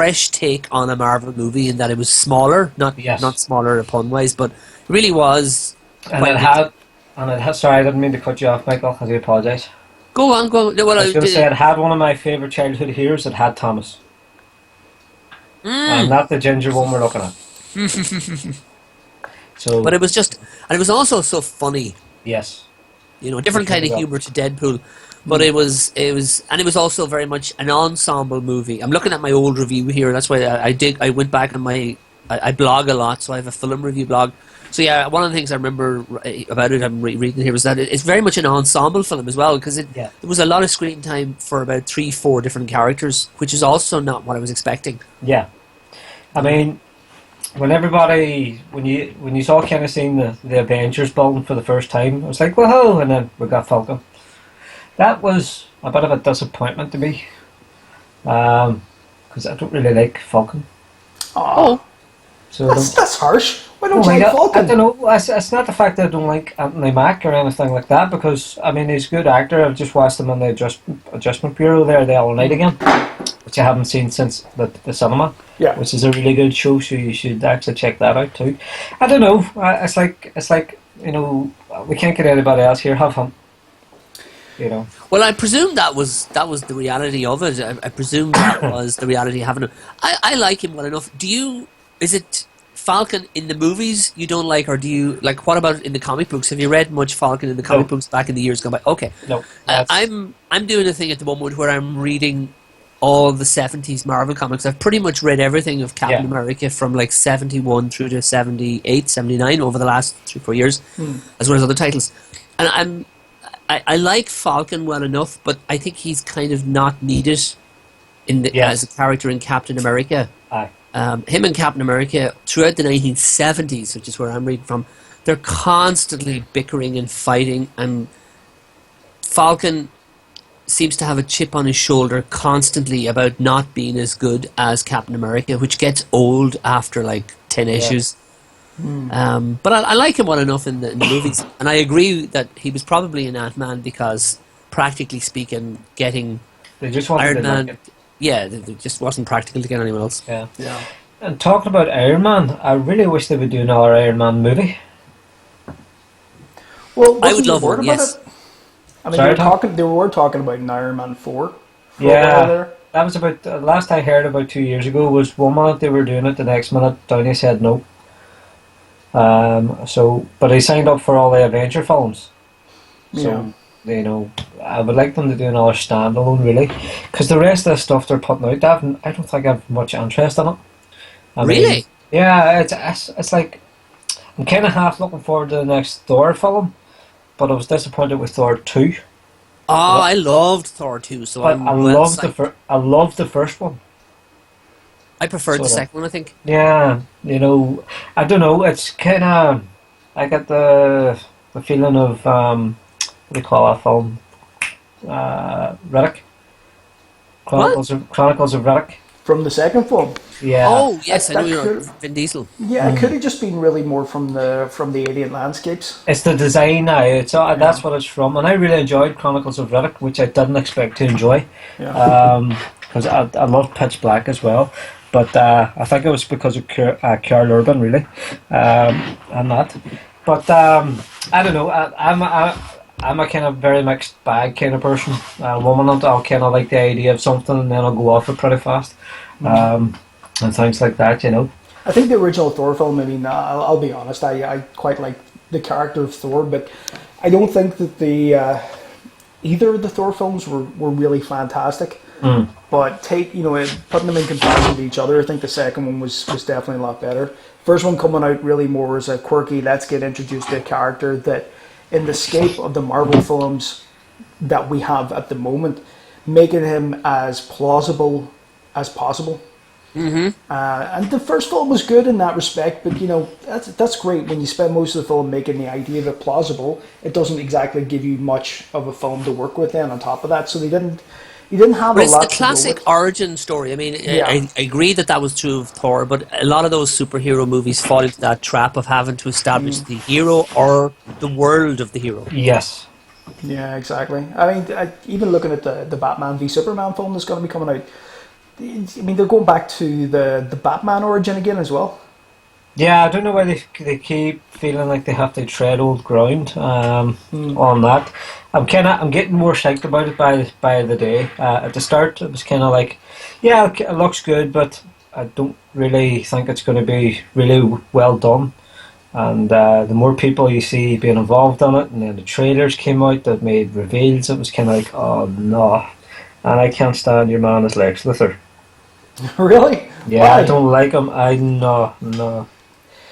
fresh take on a Marvel movie in that it was smaller, not smaller pun-wise, but it really was. And it had, sorry, I didn't mean to cut you off, Michael. I do apologise. Go on, go on. No, well, I was going to say it had one of my favourite childhood heroes. It had Thomas. Not the ginger one we're looking at. So, but it was just, and it was also so funny. Yes. You know, different kind of humour to Deadpool, but it was also very much an ensemble movie. I'm looking at my old review here. That's why I went back on I blog a lot, so I have a film review blog. So yeah, one of the things I remember about it, I'm reading here, was that it's very much an ensemble film as well, because there was a lot of screen time for about 3-4 different characters, which is also not what I was expecting. Yeah, I mean, when you saw kind of seeing the Avengers building for the first time, I was like, whoa, and then we got Falcon. That was a bit of a disappointment to me, because I don't really like Falcon. Oh. So that's harsh. Why don't you like Falcon? I don't know. It's not the fact that I don't like Anthony Mack or anything like that, because I mean he's a good actor. I've just watched him on the Adjustment Bureau there the other night again, which I haven't seen since the cinema. Yeah, which is a really good show. So you should actually check that out too. I don't know. It's like you know, we can't get anybody else here. Have fun. You know. Well, I presume that was the reality of it. I presume that was the reality of having him. I like him well enough. Is it Falcon in the movies you don't like, or do you like? What about in the comic books? Have you read much Falcon in the comic books back in the years gone by? Okay, no. I'm doing a thing at the moment where I'm reading all the 70s Marvel comics. I've pretty much read everything of Captain America from like 71 through to 78, 79 over the last 3-4 years, as well as other titles. And I like Falcon well enough, but I think he's kind of not needed as a character in Captain America. Aye. Him and Captain America throughout the 1970s, which is where I'm reading from, they're constantly bickering and fighting, and Falcon seems to have a chip on his shoulder constantly about not being as good as Captain America, which gets old after like 10 issues. But I like him well enough in the movies, and I agree that he was probably an Ant-Man because, practically speaking, getting Iron Man... it just wasn't practical to get anyone else. Yeah. And talking about Iron Man, I really wish they would do another Iron Man movie. Well, I would love one, yes. I mean, they were talking about an Iron Man 4. Yeah, that was about, last I heard about 2 years ago, was 1 minute they were doing it, the next minute Downey said no. But he signed up for all the Avenger films. So, you know, I would like them to do another standalone, really, because the rest of the stuff they're putting out, I don't think I have much interest in it. Really? Yeah, it's like, I'm kind of half looking forward to the next Thor film, but I was disappointed with Thor 2. Oh, I loved Thor 2, so I loved the first one. I preferred the second one, I think. Yeah, you know, I don't know, it's kind of, I get the feeling of, what do you call that film? Riddick. Chronicles of Riddick. From the second film? Yeah. Oh, yes, I know you're Vin Diesel. Yeah, it could have just been really more from the alien landscapes. It's the design now. That's what it's from. And I really enjoyed Chronicles of Riddick, which I didn't expect to enjoy. Because I love Pitch Black as well. But I think it was because of Karl Urban, really. And that. But I don't know. I'm a kind of very mixed bag kind of person. One minute I'll kind of like the idea of something, and then I'll go off it pretty fast. And things like that, you know. I think the original Thor film, I mean, I'll be honest, I quite like the character of Thor, but I don't think that either of the Thor films were really fantastic. But putting them in comparison to each other, I think the second one was definitely a lot better. First one coming out really more as a quirky, let's get introduced to a character that, in the scape of the Marvel films that we have at the moment, making him as plausible as possible. And the first film was good in that respect, but that's great. When you spend most of the film making the idea of it plausible, it doesn't exactly give you much of a film to work with then on top of that. So you didn't have a lot. It's the classic origin story. I mean, I agree that was true of Thor, but a lot of those superhero movies fall into that trap of having to establish the hero or the world of the hero. Yes. Yeah, exactly. I mean, even looking at the Batman v Superman film that's going to be coming out, I mean, they're going back to the Batman origin again as well. Yeah, I don't know why they keep feeling like they have to tread old ground on that. I'm getting more psyched about it by the day. At the start, it was kind of like, yeah, it looks good, but I don't really think it's going to be really well done. And the more people you see being involved in it, and then the trailers came out that made reveals, it was kind of like, oh no. And I can't stand your man as Lex Luthor. Really? Yeah, I Why? don't like him. I no.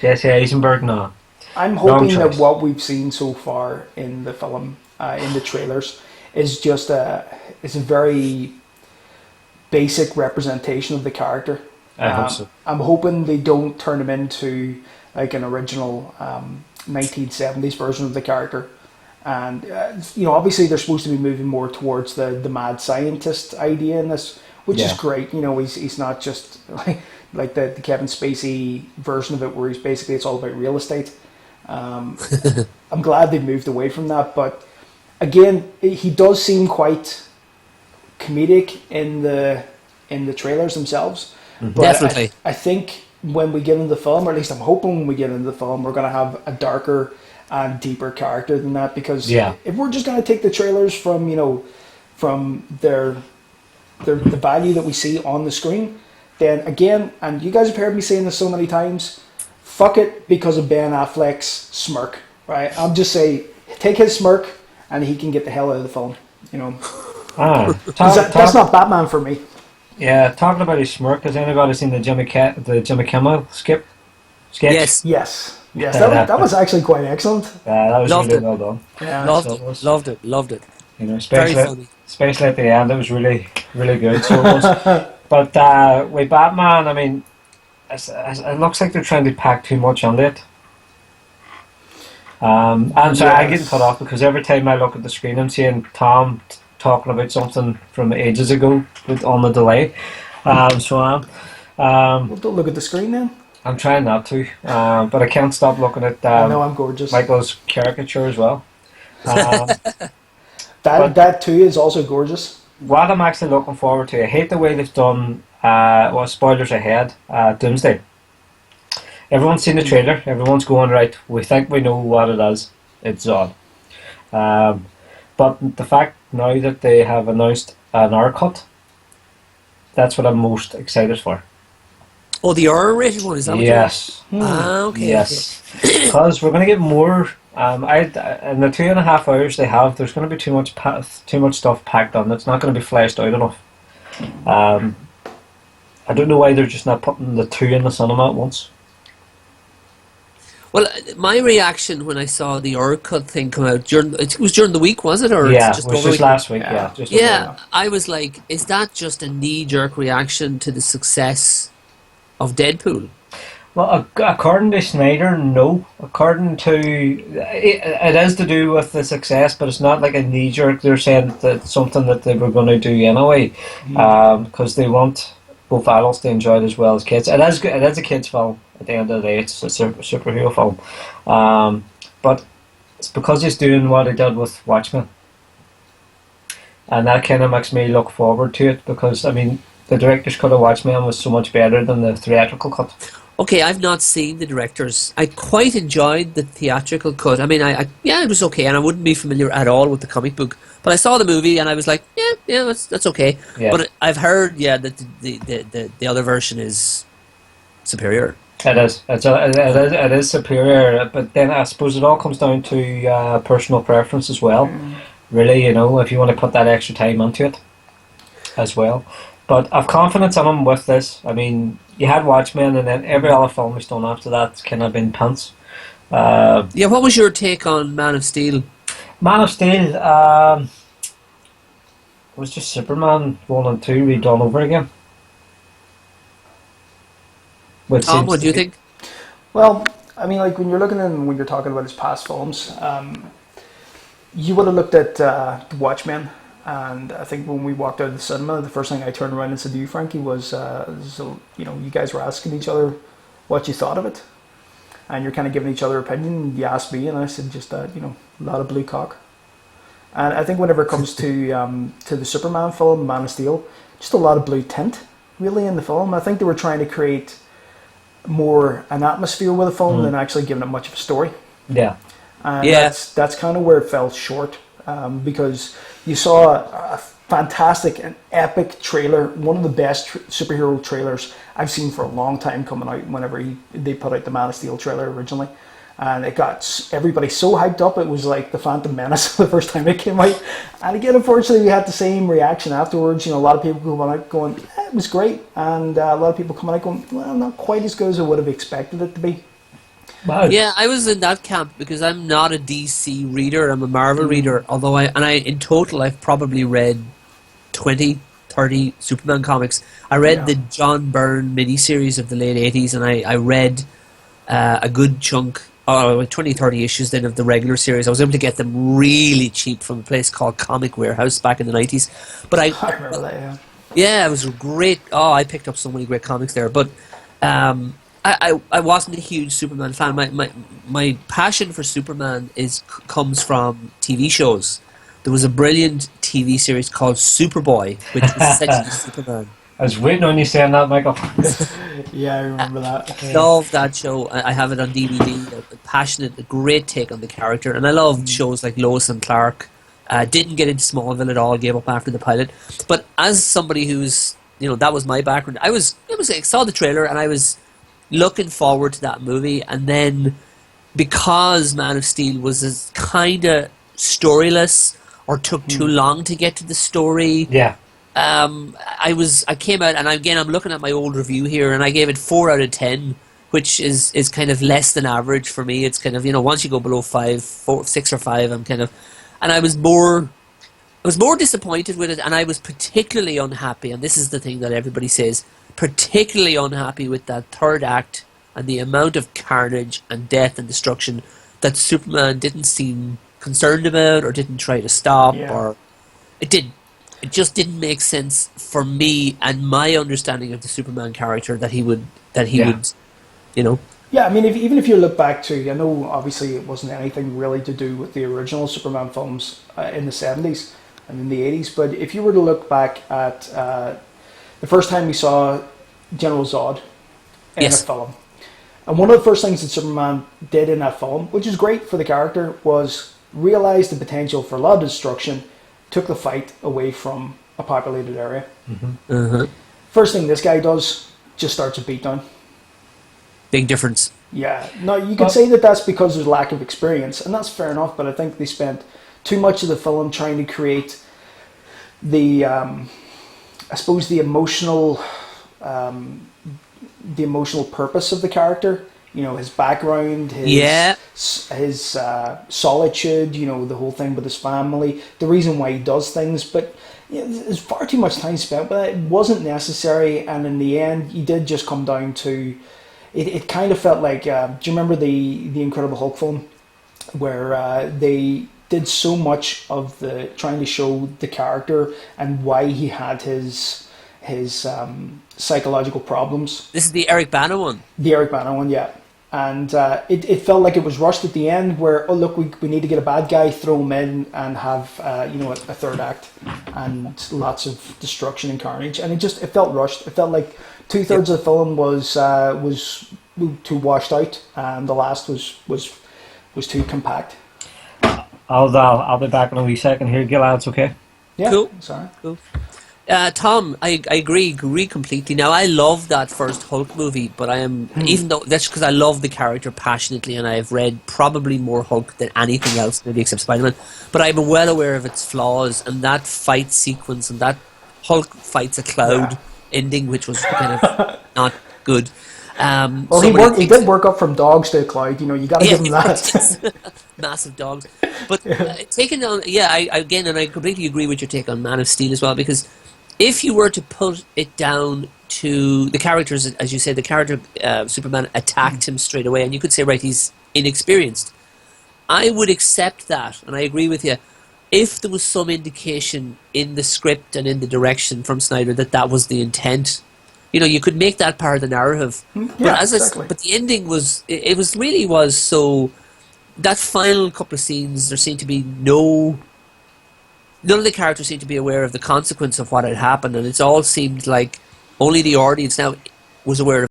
Jesse Eisenberg, no. I'm Wrong hoping that choice. what we've seen so far in the film, in the trailers, is just a very basic representation of the character. I hope so. I'm hoping they don't turn him into like an original 1970s version of the character. And obviously they're supposed to be moving more towards the mad scientist idea in this, which is Yeah. great. He's not just like the Kevin Spacey version of it, where it's all about real estate. I'm glad they've moved away from that, but again, he does seem quite comedic in the trailers themselves. But Definitely. I think when we get into the film, or at least I'm hoping when we get into the film, we're going to have a darker and deeper character than that. Because Yeah. if we're just going to take the trailers from the value that we see on the screen, then again, and you guys have heard me saying this so many times, fuck it because of Ben Affleck's smirk, right? I'm just saying, take his smirk and he can get the hell out of the film, you know. 'Cause that's not Batman for me. Yeah, talking about his smirk, has anybody seen the Jimmy Kimmel sketch? Yes. Yes, that was actually quite excellent. Yeah, that was Loved really it. well done. Yeah. Loved So it. it was, Loved it. Loved it. Very especially funny. especially at the end, it was really really good. So it was. But with Batman, I mean, it looks like they're trying to pack too much on it. I'm sorry, I'm getting Yes. cut off because every time I look at the screen, I'm seeing Tom talking about something from ages ago on the delay. So Well, don't look at the screen then. I'm trying not to, but I can't stop looking at I know I'm gorgeous. Michael's caricature as well. Um, That but- that too is also gorgeous. what I'm actually looking forward to, I hate the way they've done, well, spoilers ahead, Doomsday. Everyone's seen the trailer, everyone's going, right, we think we know what it is, it's Zod. But the fact now that they have announced an R cut, that's what I'm most excited for. Oh, the R-rated one, is that what Yes. Hmm. Okay. Yes, because we're going to get more. In the 2.5 hours they have, there's going to be too much stuff packed on. It's not going to be fleshed out enough. I don't know why they're just not putting the two in the cinema at once. Well, my reaction when I saw the R-cut thing come out, it was during the week, was it? Or Yeah, it's it just was over just week? last week. Yeah. Yeah, just Yeah, I was like, is that just a knee-jerk reaction to the success of Deadpool? Well, according to Snyder, no. According to it is to do with the success, but it's not like a knee jerk. They're saying that it's something that they were going to do anyway, because they want both adults to enjoy it as well as kids. It is good. It is a kids' film. At the end of the day, it's a superhero film, but it's because he's doing what he did with Watchmen, and that kind of makes me look forward to it because I mean the director's cut of Watchmen was so much better than the theatrical cut. Okay, I've not seen the director's. I quite enjoyed the theatrical cut. I mean, yeah, it was okay, and I wouldn't be familiar at all with the comic book. But I saw the movie, and I was like, yeah, that's okay. Yeah. But I've heard, yeah, that the other version is superior. It is. It is superior, but then I suppose it all comes down to personal preference as well. Really, if you want to put that extra time into it as well. But I've confidence in him with this. I mean, you had Watchmen, and then every other film he's done after that's kind of been pants. Yeah, what was your take on Man of Steel? Man of Steel was just Superman 1 and 2 redone over again. Which Tom, seems what to do you be- think? When you're talking about his past films, you would have looked at Watchmen, and I think when we walked out of the cinema, the first thing I turned around and said to you, Frankie, was, you guys were asking each other what you thought of it, and you're kind of giving each other opinion. You asked me, and I said just that, a lot of blue cock. And I think whenever it comes to the Superman film, Man of Steel, just a lot of blue tint. really in the film. I think they were trying to create more an atmosphere with the film than actually giving it much of a story. Yeah. And that's kind of where it fell short, because you saw a fantastic and epic trailer, one of the best superhero trailers I've seen for a long time coming out whenever they put out the Man of Steel trailer originally. And it got everybody so hyped up. It was like the Phantom Menace the first time it came out. And again, unfortunately, we had the same reaction afterwards. You know, a lot of people going out going, it was great. And a lot of people coming out going, well, not quite as good as I would have expected it to be. Wow. Yeah, I was in that camp because I'm not a DC reader. I'm a Marvel reader. Although in total, I've probably read 20, 30 Superman comics. I read the John Byrne miniseries of the late 80s, and I read a good chunk, 20, 30 issues then of the regular series. I was able to get them really cheap from a place called Comic Warehouse back in the 90s. But I remember that, yeah. Yeah, it was great. Oh, I picked up so many great comics there. But I wasn't a huge Superman fan. My passion for Superman comes from TV shows. There was a brilliant TV series called Superboy, which was essentially Superman. I was waiting on you saying that, Michael. Yeah, I remember that. Love that show. I have it on DVD. A passionate, a great take on the character, and I loved shows like Lois and Clark. Didn't get into Smallville at all. Gave up after the pilot. But as somebody who's, that was my background. I saw the trailer and I was looking forward to that movie, and then because Man of Steel was kind of storyless or took too long to get to the story. Yeah. I came out, and again, I'm looking at my old review here, and I gave it 4 out of 10, which is kind of less than average for me. It's kind of, once you go below 5, 4, 6 or 5, I'm kind of, and I was more disappointed with it, and I was particularly unhappy, and this is the thing that everybody says, particularly unhappy with that third act and the amount of carnage and death and destruction that Superman didn't seem concerned about or didn't try to stop, or it just didn't make sense for me and my understanding of the Superman character that he would. Yeah, I mean, even if you look back to, I know obviously it wasn't anything really to do with the original Superman films in the 70s and in the 80s, but if you were to look back at the first time we saw General Zod in a film, and one of the first things that Superman did in that film, which is great for the character, was realize the potential for a lot of destruction, took the fight away from a populated area. First thing this guy does, just starts a beatdown. Big difference. Yeah. Now, you could say that that's because there's lack of experience, and that's fair enough, but I think they spent too much of the film trying to create the, I suppose, the emotional purpose of the character. His background, his solitude, the whole thing with his family, the reason why he does things, but there's far too much time spent, but it wasn't necessary, and in the end, he did just come down to, it kind of felt like, do you remember the Incredible Hulk film, where they did so much of the trying to show the character and why he had his psychological problems. This is the Eric Bana one. The Eric Bana one, yeah. And it felt like it was rushed at the end where, oh look, we need to get a bad guy, throw him in and have a third act and lots of destruction and carnage. And it felt rushed. It felt like 2/3 of the film was too washed out, and the last was too compact. I'll be back in a wee second here, Gilad, okay? Yeah, cool. Sorry. Cool. Tom, I agree completely. Now, I love that first Hulk movie, but I am, even though that's because I love the character passionately, and I've read probably more Hulk than anything else, maybe except Spider-Man, but I'm well aware of its flaws, and that fight sequence, and that Hulk fights a cloud ending, which was kind of not good. Well, he did work up from dogs to a cloud, you got to give him that. Massive dogs. But taking on, I completely agree with your take on Man of Steel as well, because if you were to put it down to the characters, as you say, the character Superman attacked him straight away, and you could say, right, he's inexperienced. I would accept that, and I agree with you, if there was some indication in the script and in the direction from Snyder that was the intent. You could make that part of the narrative. Yeah, exactly. But the ending was, it was so, that final couple of scenes, there seemed to be none of the characters seemed to be aware of the consequence of what had happened, and it all seemed like only the audience now was aware of